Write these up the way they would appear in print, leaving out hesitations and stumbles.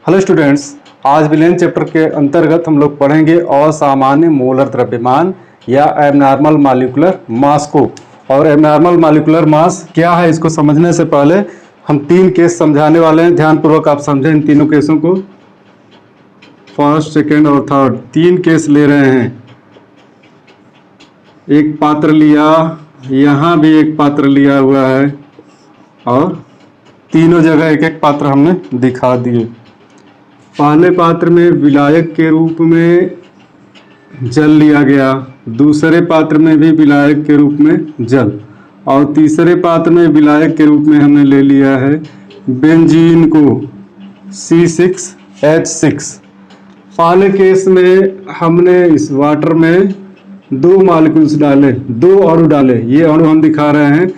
Hello students, आज villain chapter के अंतर्गत हम लोग पढ़ेंगे असामान्य मोलर द्रव्यमान या एबनॉर्मल मॉलिक्यूलर मास को। और एबनॉर्मल मॉलिक्यूलर मास क्या है, इसको समझने से पहले हम तीन केस समझाने वाले हैं। ध्यानपूर्वक आप समझें इन तीनों केसों को। फर्स्ट, सेकेंड और थर्ड, तीन केस ले रहे हैं। एक पात्र लिया, यहाँ भी एक पात्र लिया हुआ है और तीनों जगह एक एक पात्र हमने दिखा दिए। पहले पात्र में विलायक के रूप में जल लिया गया, दूसरे पात्र में भी विलायक के रूप में जल, और तीसरे पात्र में विलायक के रूप में हमने ले लिया है बेंजीन को C6H6। पहले केस में हमने इस वाटर में दो मॉलिक्यूल्स डाले, दो अणु डाले, ये अणु हम दिखा रहे हैं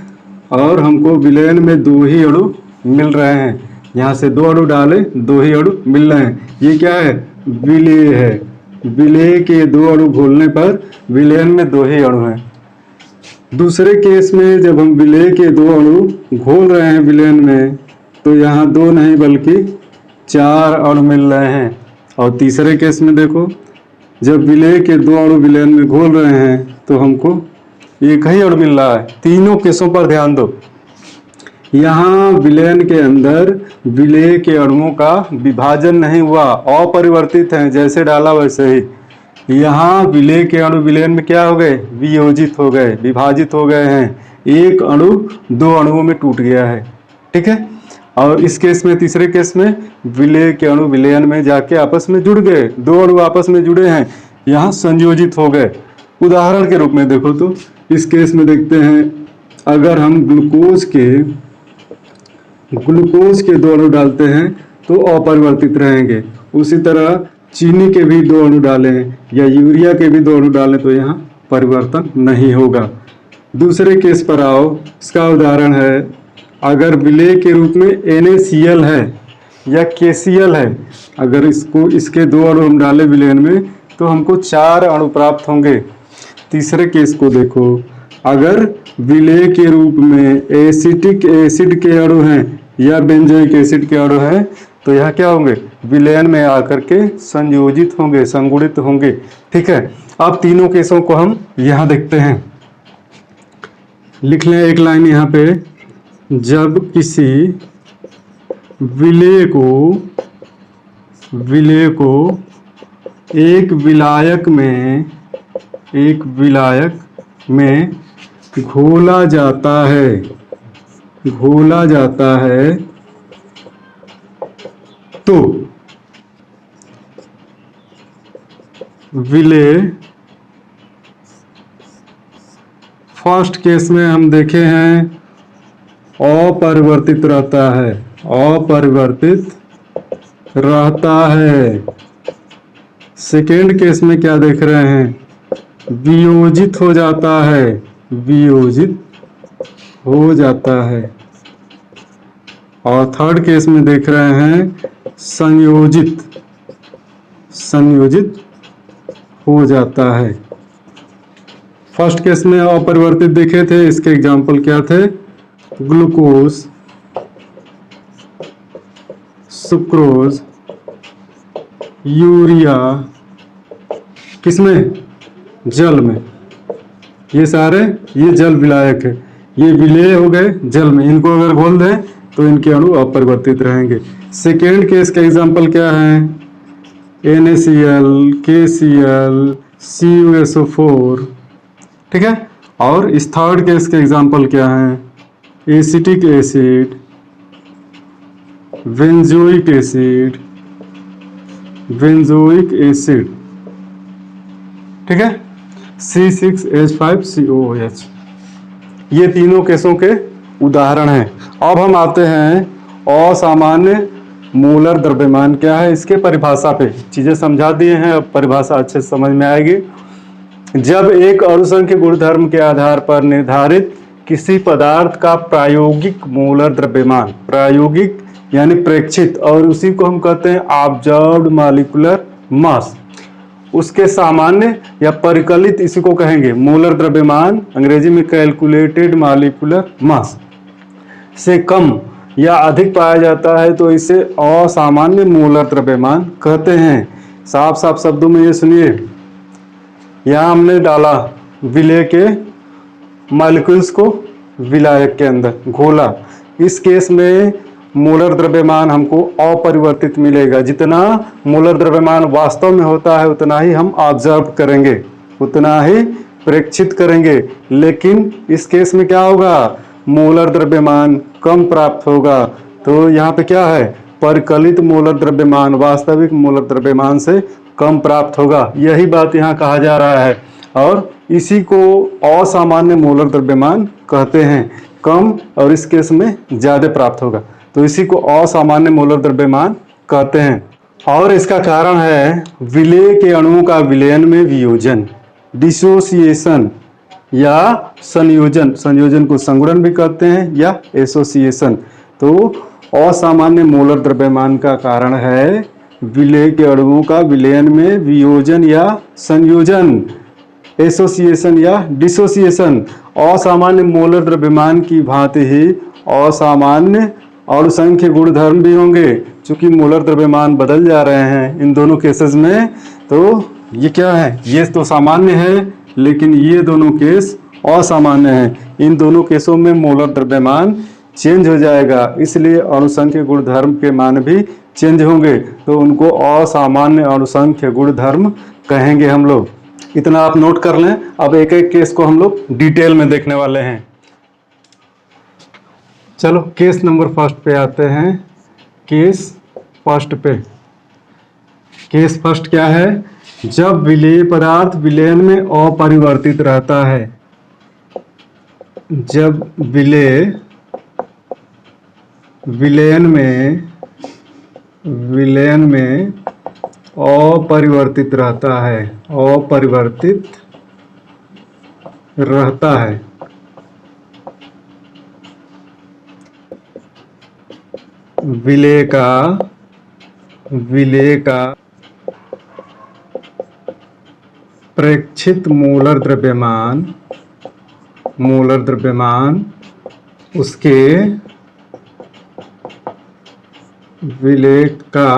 और हमको विलेन में दो ही अणु मिल रहे हैं। यहाँ से दो अणु डाले, दो ही अणु मिल रहे हैं। ये क्या है? विलेय है। विलेय के दो अणु घोलने पर विलेन में दो ही अणु हैं। दूसरे केस में जब हम विलेय के दो अणु घोल रहे हैं विलेन में, तो यहाँ दो नहीं बल्कि चार अणु मिल रहे हैं। और तीसरे केस में देखो, जब विलेय के दो अणु विलेन में घोल रहे हैं तो हमको एक ही अणु मिल रहा है। तीनों केसों पर ध्यान दो। यहाँ विलेन के अंदर विलेय के अणुओं का विभाजन नहीं हुआ, अपरिवर्तित हैं, जैसे डाला वैसे ही। यहाँ विलेय के अणु विलेन में क्या हो गए? वियोजित हो गए, विभाजित हो गए हैं। एक अणु दो अणुओं में टूट गया है। ठीक है। और इस केस में, तीसरे केस में, विलेय के अणु विलेन में जाके आपस में जुड़ गए, दो अणु आपस में जुड़े हैं, यहाँ संयोजित हो गए। उदाहरण के रूप में देखो तो इस केस में देखते हैं, अगर हम ग्लूकोज के दो अणु डालते हैं तो अपरिवर्तित रहेंगे। उसी तरह चीनी के भी दो अणु डालें या यूरिया के भी दो अणु डालें तो यहाँ परिवर्तन नहीं होगा। दूसरे केस पर आओ, इसका उदाहरण है, अगर विलेय के रूप में NaCl है या KCl है, अगर इसके दो अणु हम डालें विलेन में तो हमको चार अणु प्राप्त होंगे। तीसरे केस को देखो, अगर विलेय के रूप में एसिटिक एसिड के अणु हैं या बेंजोइक एसिड के अणु हैं तो यहाँ क्या होंगे? विलेन में आकर के संयोजित होंगे, संगुणित होंगे। ठीक है। अब तीनों केसों को हम यहाँ देखते हैं। लिख लें एक लाइन यहाँ पे, जब किसी विलेय को एक विलायक में घोला जाता है तो विलेय, फर्स्ट केस में हम देखे हैं अपरिवर्तित रहता है। सेकेंड केस में क्या देख रहे हैं? वियोजित हो जाता है। और थर्ड केस में देख रहे हैं संयोजित हो जाता है। फर्स्ट केस में अपरिवर्तित देखे थे, इसके एग्जाम्पल क्या थे? ग्लूकोज, सुक्रोज, यूरिया, किसमें? जल में। ये जल विलायक है, ये विलेय हो गए जल में। इनको अगर घोल दें तो इनके अणु अपरिवर्तित रहेंगे। सेकेंड केस का एग्जाम्पल क्या है? NaCl, KCl, CuSO4। ठीक है। और इस थर्ड केस के एग्जाम्पल क्या है? Acetic acid, benzoic acid. ठीक है। C6H5COOH। ये तीनों केसों के उदाहरण हैं। अब हम आते हैं असामान्य मोलर द्रव्यमान क्या है, इसके परिभाषा पे। चीजें समझा दिए हैं, अब परिभाषा अच्छे से समझ में आएगी। जब एक अणुसंख्य गुणधर्म के आधार पर निर्धारित किसी पदार्थ का प्रायोगिक मोलर द्रव्यमान, प्रायोगिक यानी प्रेक्षित, और उसी को हम कहते हैं ऑब्जर्व्ड मॉलिक्यूलर मास, उसके सामान्य या परिकलित, इसी को कहेंगे मोलर द्रव्यमान, अंग्रेजी में कैलकुलेटेड मॉलिक्यूलर मास, से कम या अधिक पाया जाता है तो इसे असामान्य मोलर द्रव्यमान कहते हैं। साफ साफ शब्दों में ये सुनिए, यहाँ हमने डाला विलेय के मॉलिक्यूल्स को विलायक के अंदर घोला, इस केस में मोलर द्रव्यमान हमको अपरिवर्तित मिलेगा। जितना मोलर द्रव्यमान वास्तव में होता है उतना ही हम ऑब्जर्व करेंगे, उतना ही प्रेक्षित करेंगे। लेकिन इस केस में क्या होगा, मोलर द्रव्यमान कम प्राप्त होगा। तो यहाँ पे क्या है, परिकलित मोलर द्रव्यमान वास्तविक मोलर द्रव्यमान से कम प्राप्त होगा, यही बात यहाँ कहा जा रहा है। और इसी को असामान्य मोलर द्रव्यमान कहते हैं। कम और इस केस में ज्यादा प्राप्त होगा, तो इसी को असामान्य मोलर द्रव्यमान कहते हैं। और इसका कारण है विलेय के अणुओं का विलयन में वियोजन, डिसोसिएशन या संयोजन। संयोजन को संगुणन भी कहते हैं या एसोसिएशन। तो असामान्य मोलर द्रव्यमान का कारण है विलेय के अणुओं का विलयन में वियोजन या संयोजन, एसोसिएशन या डिसोसिएशन। असामान्य मोलर द्रव्यमान की भांति ही असामान्य अणुसंख्य गुणधर्म भी होंगे। चूंकि मोलर द्रव्यमान बदल जा रहे हैं इन दोनों केसेस में, तो ये क्या है, ये तो सामान्य है लेकिन ये दोनों केस असामान्य हैं। इन दोनों केसों में मोलर द्रव्यमान चेंज हो जाएगा, इसलिए अणुसंख्य गुणधर्म के मान भी चेंज होंगे, तो उनको असामान्य अणुसंख्य गुणधर्म कहेंगे हम लोग। इतना आप नोट कर लें। अब एक एक केस को हम लोग डिटेल में देखने वाले हैं। चलो केस नंबर फर्स्ट पे आते हैं। केस फर्स्ट पे, केस फर्स्ट क्या है, जब विलेय पदार्थ विलयन में अपरिवर्तित रहता है। जब विलेय विलयन में अपरिवर्तित रहता है, अपरिवर्तित रहता है। विलेय का प्रेक्षित मोलर द्रव्यमान उसके विलेय का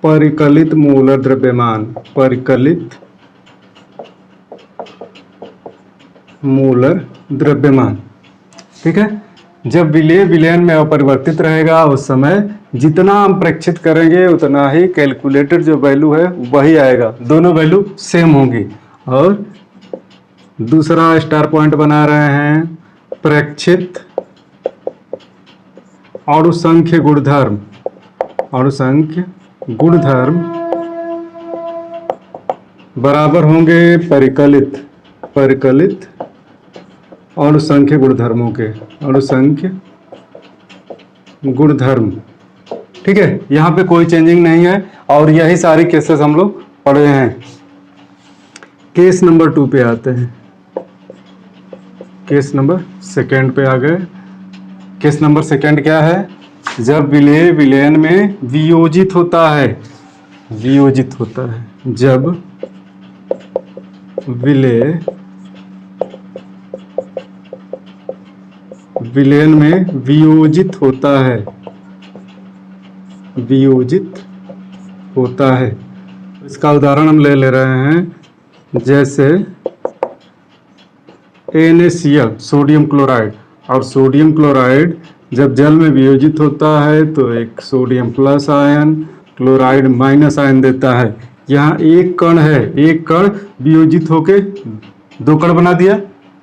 परिकलित मोलर द्रव्यमान, परिकलित मोलर द्रव्यमान। ठीक है, जब विलेय विलयन में अपरिवर्तित रहेगा उस समय जितना हम प्रेक्षित करेंगे उतना ही कैलकुलेटेड जो वैल्यू है वही आएगा, दोनों वैल्यू सेम होंगी। और दूसरा स्टार पॉइंट बना रहे हैं, प्रेक्षित अणुसंख्य गुणधर्म, अणुसंख्य गुणधर्म बराबर होंगे परिकलित अणुसंख्य गुणधर्मों के, अणुसंख्य गुणधर्म। ठीक है, यहाँ पे कोई चेंजिंग नहीं है और यही सारी केसेस हम लोग पढ़े हैं। केस नंबर 2 पे आते हैं। केस नंबर सेकेंड पे आ गए। केस नंबर सेकेंड क्या है, जब विलेय विलयन में वियोजित होता है, वियोजित होता है। जब विलेय विलयन में वियोजित होता है, वियोजित होता है। इसका उदाहरण हम ले रहे हैं, जैसे NaCl सोडियम क्लोराइड, और सोडियम क्लोराइड जब जल में वियोजित होता है तो एक sodium plus ion chloride minus ion देता है। यहाँ एक कण है, एक कण वियोजित होके 2 कण बना दिया।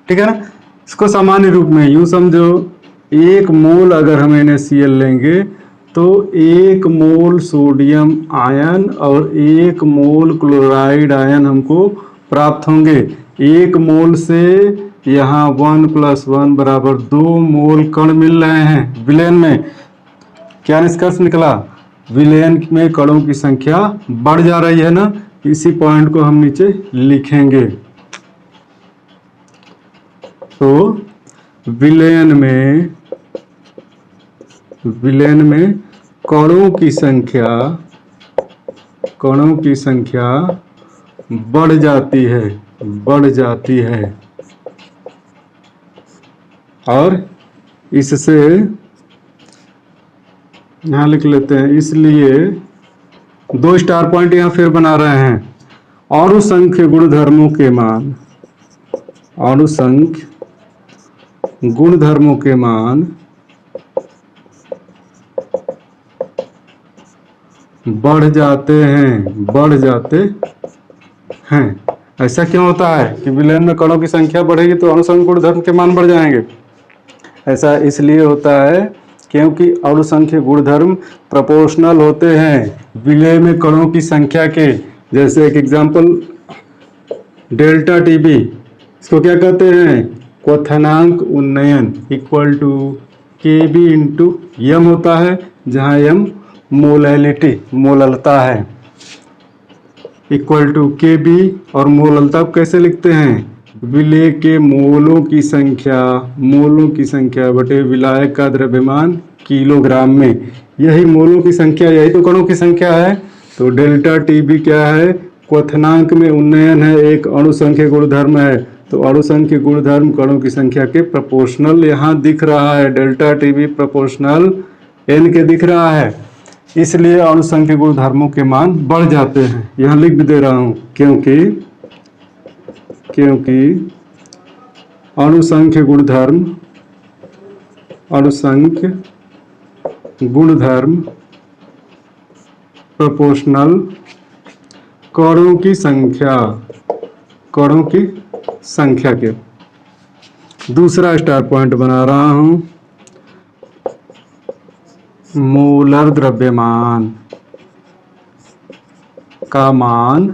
ठीक है ना, इसको सामान्य रूप में यूं समझो, 1 मोल अगर हम NaCl लेंगे तो 1 मोल सोडियम आयन और 1 मोल क्लोराइड आयन हमको प्राप्त होंगे। 1 मोल से यहाँ 1 + 1 बराबर 2 मोल कण मिल रहे हैं विलयन में। क्या निष्कर्ष निकला, विलयन में कणों की संख्या बढ़ जा रही है ना। इसी पॉइंट को हम नीचे लिखेंगे। तो विलयन में कणों की संख्या बढ़ जाती है। और इससे यहाँ लिख लेते हैं, इसलिए 2 स्टार पॉइंट यहाँ फिर बना रहे हैं। अनुसंख्य गुणधर्मों के मान, अनुसंख्य गुणधर्मों के मान बढ़ जाते हैं। ऐसा क्यों होता है कि विलयन में कणों की संख्या बढ़ेगी तो अनुसंख्य गुणधर्म के मान बढ़ जाएंगे? ऐसा इसलिए होता है क्योंकि अनुसंख्य गुणधर्म प्रोपोर्शनल होते हैं विलय में कणों की संख्या के। जैसे एक एग्जांपल, डेल्टा टीबी, इसको क्या कहते हैं? क्वथनांक उन्नयन इक्वल टू केबी इंटू यम होता है, जहां यम मोलैलिटी, मोललता है, इक्वल टू के बी। और मोललता को कैसे लिखते हैं? विलय के मोलों की संख्या बटे विलायक का द्रव्यमान किलोग्राम में। यही मोलों की संख्या, यही तो कणों की संख्या है। तो डेल्टा टीबी क्या है? क्वथनांक में उन्नयन है, एक अणुसंख्य गुणधर्म है। तो अणुसंख्य गुणधर्म कणों की संख्या के प्रोपोर्शनल यहाँ दिख रहा है। डेल्टा टीबी प्रोपोर्शनल एन के दिख रहा है, इसलिए अणुसंख्य गुणधर्मों के मान बढ़ जाते हैं। यहाँ लिख भी दे रहा हूं, क्योंकि अणुसंख्य गुणधर्म प्रोपोर्शनल कणों की संख्या के। दूसरा स्टार पॉइंट बना रहा हूं, मोलर द्रव्यमान का मान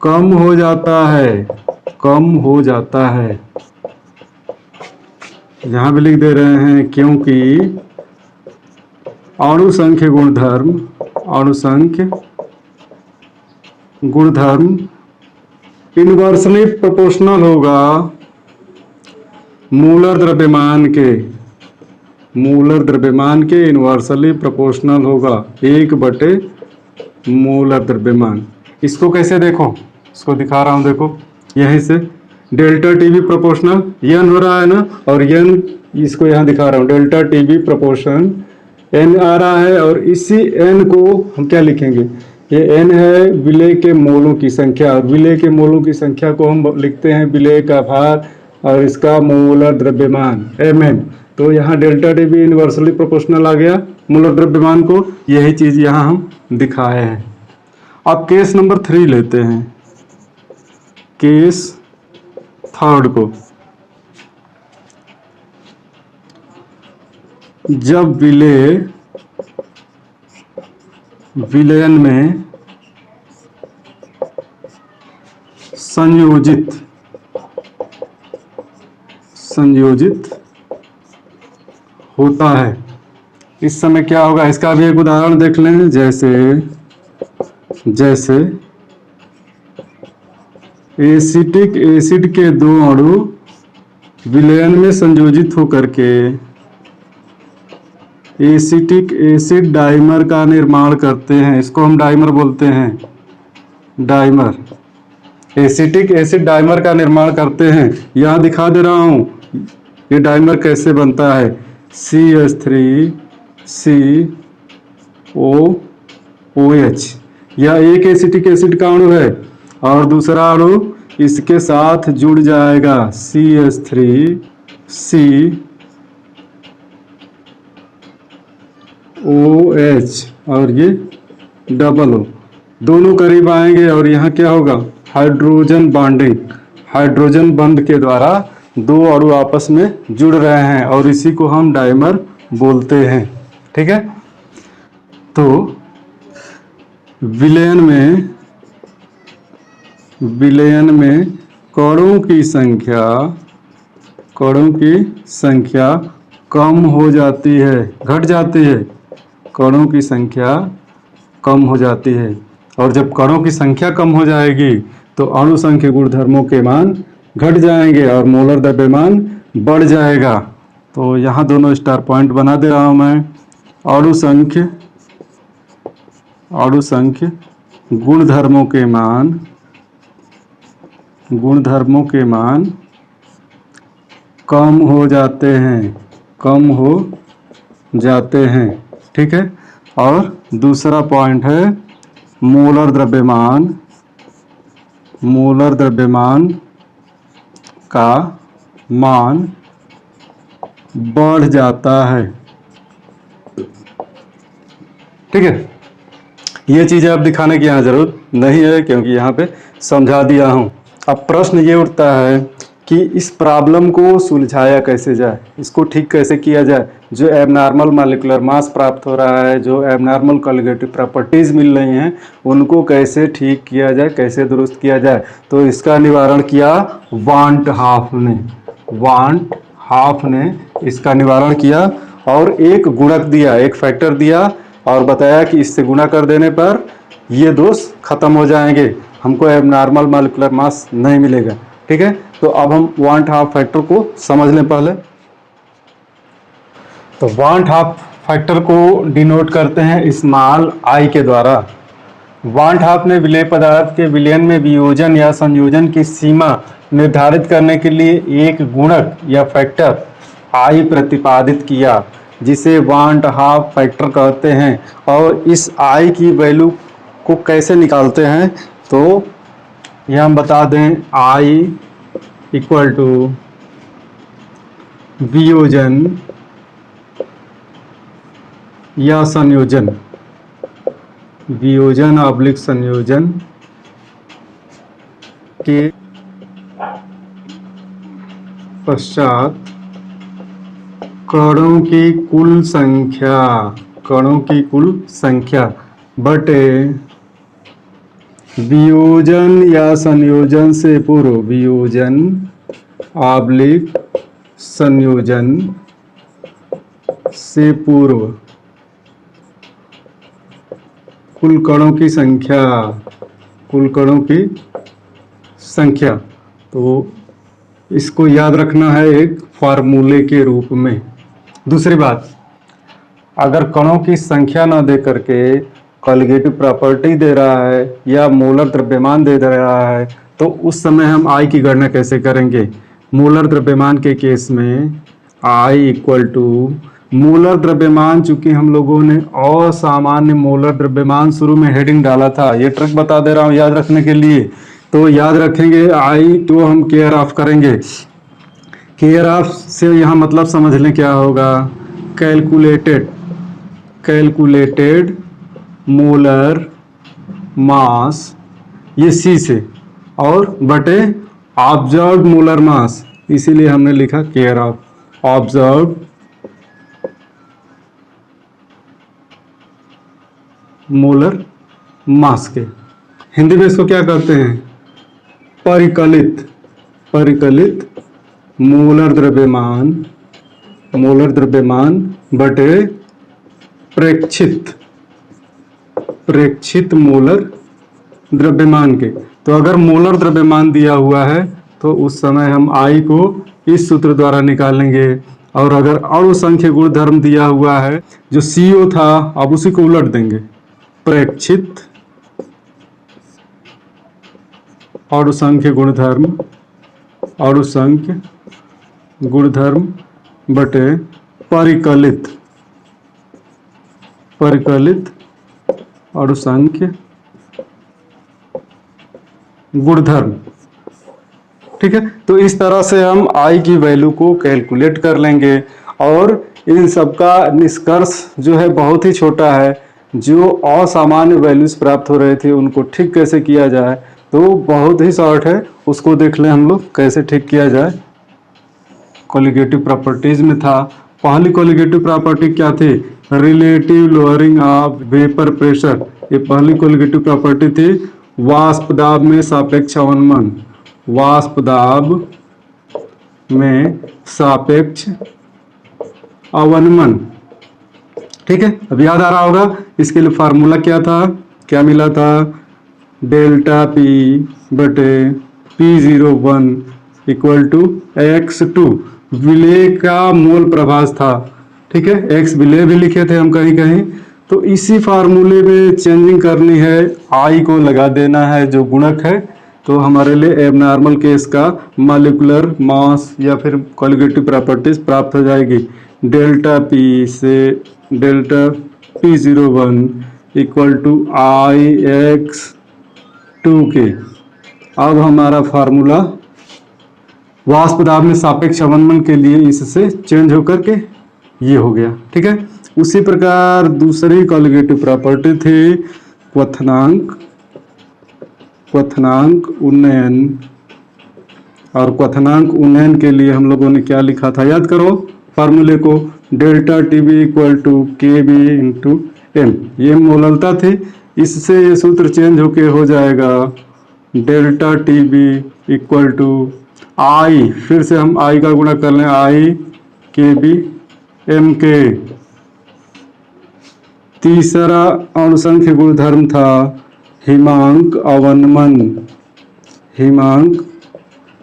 कम हो जाता है। यहां भी लिख दे रहे हैं, क्योंकि अणुसंख्य गुणधर्म इनवर्सली प्रोपोर्शनल होगा मूलर द्रव्यमान के इनवर्सली प्रोपोर्शनल होगा 1/, मूलर द्रव्यमान। इसको कैसे देखो, इसको दिखा रहा हूं, देखो यहीं से डेल्टा टीबी प्रोपोर्शनल एन हो रहा है ना, और एन इसको यहां दिखा रहा हूं, डेल्टा टीबी प्रोपोर्शन एन आ रहा है। और इसी एन को हम क्या लिखेंगे? ये एन है विलय के मोलों की संख्या, और विलय के मोलों की संख्या को हम लिखते हैं विलय का भार और इसका मोलर द्रव्यमान mm। तो यहाँ डेल्टा टीबी इनवर्सली प्रोपोर्शनल आ गया मोलर द्रव्यमान को। यही चीज यहाँ हम दिखाए हैं। अब केस नंबर 3 लेते हैं, केस 3 को। जब विलयन में संयोजित होता है, इस समय क्या होगा? इसका भी एक उदाहरण देख लें। जैसे एसिटिक एसिड के 2 अणु विलयन में संयोजित होकर के एसिटिक एसिड डाइमर का निर्माण करते हैं। इसको हम डाइमर बोलते हैं, डाइमर। एसिटिक एसिड डाइमर का निर्माण करते हैं। यहां दिखा दे रहा हूं ये डाइमर कैसे बनता है। CH3COOH, यह एक एसिटिक एसिड का अणु है और दूसरा अणु इसके साथ जुड़ जाएगा, CH3COH, और ये डबल O, दोनों करीब आएंगे और यहाँ क्या होगा? हाइड्रोजन बॉन्डिंग, हाइड्रोजन बंध के द्वारा 2 अणु आपस में जुड़ रहे हैं और इसी को हम डाइमर बोलते हैं। ठीक है, तो विलयन में कणों की संख्या कम हो जाती है, घट जाती है। कणों की संख्या कम हो जाती है, और जब कणों की संख्या कम हो जाएगी तो अणुसंख्य गुणधर्मों के मान घट जाएंगे और मोलर द्रव्यमान बढ़ जाएगा। तो यहाँ दोनों स्टार पॉइंट बना दे रहा हूँ मैं। अणुसंख्य गुणधर्मों के मान कम हो जाते हैं कम हो जाते हैं। ठीक है, और दूसरा पॉइंट है मोलर द्रव्यमान का मान बढ़ जाता है। ठीक है, ये चीज़ें अब दिखाने की यहाँ जरूरत नहीं है क्योंकि यहाँ पे समझा दिया हूँ। अब प्रश्न ये उठता है कि इस प्रॉब्लम को सुलझाया कैसे जाए, इसको ठीक कैसे किया जाए। जो एबनॉर्मल मॉलिक्यूलर मास प्राप्त हो रहा है, जो एबनॉर्मल कॉलिगेटिव प्रॉपर्टीज मिल रही हैं, उनको कैसे ठीक किया जाए, कैसे दुरुस्त किया जाए। तो इसका निवारण किया वांट हाफ ने इसका निवारण किया और एक गुणक दिया, एक फैक्टर दिया और बताया कि इससे गुणा कर देने पर ये दोष खत्म हो जाएंगे, हमको एबनॉर्मल मॉलिक्यूलर मास नहीं मिलेगा। ठीक है, तो अब हम वांट हाफ फैक्टर को समझ लें पहले। तो वांट हाफ फैक्टर को डिनोट करते हैं स्मॉल आई के द्वारा। वांट हाफ ने विलेय पदार्थ के विलयन में वियोजन या संयोजन की सीमा निर्धारित करने के लिए एक गुणक या फैक्टर आई प्रतिपादित किया, जिसे वांट हाफ फैक्टर कहते हैं। और इस आई की वैल्यू को कैसे निकालते हैं, तो यह हम बता दें, आई इक्वल टू वियोजन या संयोजन, वियोजन ऑब्लिक संयोजन के पश्चात कणों की कुल संख्या बटे वियोजन या संयोजन से पूर्व, वियोजन ऑब्लिक संयोजन से पूर्व कुल कणों की संख्या। तो इसको याद रखना है एक फार्मूले के रूप में। दूसरी बात, अगर कणों की संख्या ना दे करके कॉलिगेटिव प्रॉपर्टी दे रहा है या मोलर द्रव्यमान दे रहा है, तो उस समय हम आई की गणना कैसे करेंगे। मोलर द्रव्यमान के केस में आई इक्वल टू मोलर द्रव्यमान, चूंकि हम लोगों ने असामान्य मोलर द्रव्यमान शुरू में हेडिंग डाला था, ये ट्रिक बता दे रहा हूँ याद रखने के लिए। तो याद रखेंगे आई तो हम केयर ऑफ करेंगे। केयर ऑफ से यहाँ मतलब समझ लें क्या होगा, कैलकुलेटेड मोलर मास, ये सी से, और बटे ऑब्जर्व्ड मोलर मास, इसीलिए हमने लिखा care of observed molar mass के। हिंदी में इसको क्या कहते हैं, परिकलित मोलर द्रव्यमान बटे प्रेक्षित मोलर द्रव्यमान के। तो अगर मोलर द्रव्यमान दिया हुआ है तो उस समय हम आई को इस सूत्र द्वारा निकालेंगे, और अगर अणु संख्य गुणधर्म दिया हुआ है जो CO था, अब उसी को उलट देंगे, प्रेक्षित अणु संख्य गुणधर्म बटे परिकलित अणु संख्य गुणधर्म। ठीक है, तो इस तरह से हम आई की वैल्यू को कैलकुलेट कर लेंगे, और इन सबका निष्कर्ष जो है बहुत ही छोटा है। जो असामान्य वैल्यूज प्राप्त हो रहे थे उनको ठीक कैसे किया जाए, तो बहुत ही शॉर्ट है, उसको देख लें हम लोग कैसे ठीक किया जाए। कॉलिगेटिव प्रॉपर्टीज में था, पहली कॉलिगेटिव प्रॉपर्टी क्या थी, relative lowering of vapour pressure. ये पहली कॉलिगेटिव प्रॉपर्टी थी। वाष्प दाब में सापेक्ष अवनमन, वाष्प दाब में सापेक्ष अवनमन। ठीक है, अब याद आ रहा होगा इसके लिए फार्मूला क्या था, क्या मिला था, डेल्टा P बटे P01 इक्वल टू x2, विलेय का मोल प्रभास था। ठीक है, x विलेय भी लिखे थे हम कहीं कहीं, तो इसी फार्मूले में चेंजिंग करनी है, आई को लगा देना है जो गुणक है, तो हमारे लिए एबनॉर्मल केस का मॉलिक्यूलर मास या फिर कॉलिगेटिव प्रॉपर्टीज प्राप्त हो जाएगी। डेल्टा पी से delta P01 equal to IX2K। अब हमारा फार्मूला वाष्प दाब में सापेक्ष अवनमन के लिए इससे चेंज होकर के ये हो गया। ठीक है, उसी प्रकार दूसरी कॉलिगेटिव प्रॉपर्टी थी क्वथनांक उन्नयन, और क्वथनांक उन्नयन के लिए हम लोगों ने क्या लिखा था, याद करो फार्मूले को, डेल्टा टीबी इक्वल टू के बी इंटू एम, ये मोललता थी। इससे ये सूत्र चेंज होके हो जाएगा डेल्टा टीबी इक्वल टू आई, फिर से हम आई का गुणा कर लें, आई के बी एम के। तीसरा अणुसंख्य गुणधर्म था हिमांक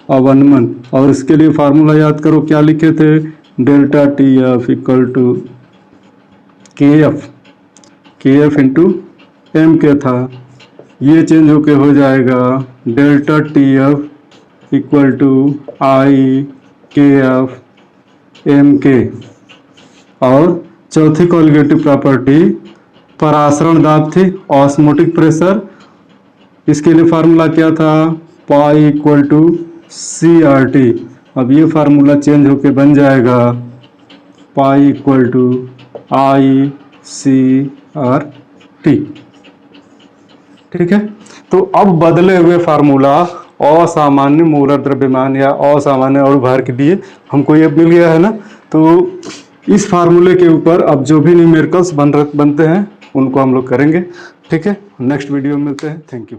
अवनमन, और इसके लिए फार्मूला याद करो, क्या लिखे थे, delta T F equal to K F into M के था। ये चेंज होके हो जाएगा delta T F equal to I K F M के। और चौथी कॉलिगेटिव प्रॉपर्टी परासरण दाब थी, ऑस्मोटिक प्रेशर। इसके लिए फार्मूला क्या था, pi equal to C R T. अब ये फार्मूला चेंज होके बन जाएगा pi equal to I C R T. ठीक है, तो अब बदले हुए फार्मूला असामान्य मोलर द्रव्यमान या असामान्य अणुभार के लिए हमको ये मिल गया है ना। तो इस फार्मूले के ऊपर अब जो भी न्यूमेरिकल्स बनते हैं उनको हम लोग करेंगे। ठीक है, नेक्स्ट वीडियो में मिलते हैं। Thank you.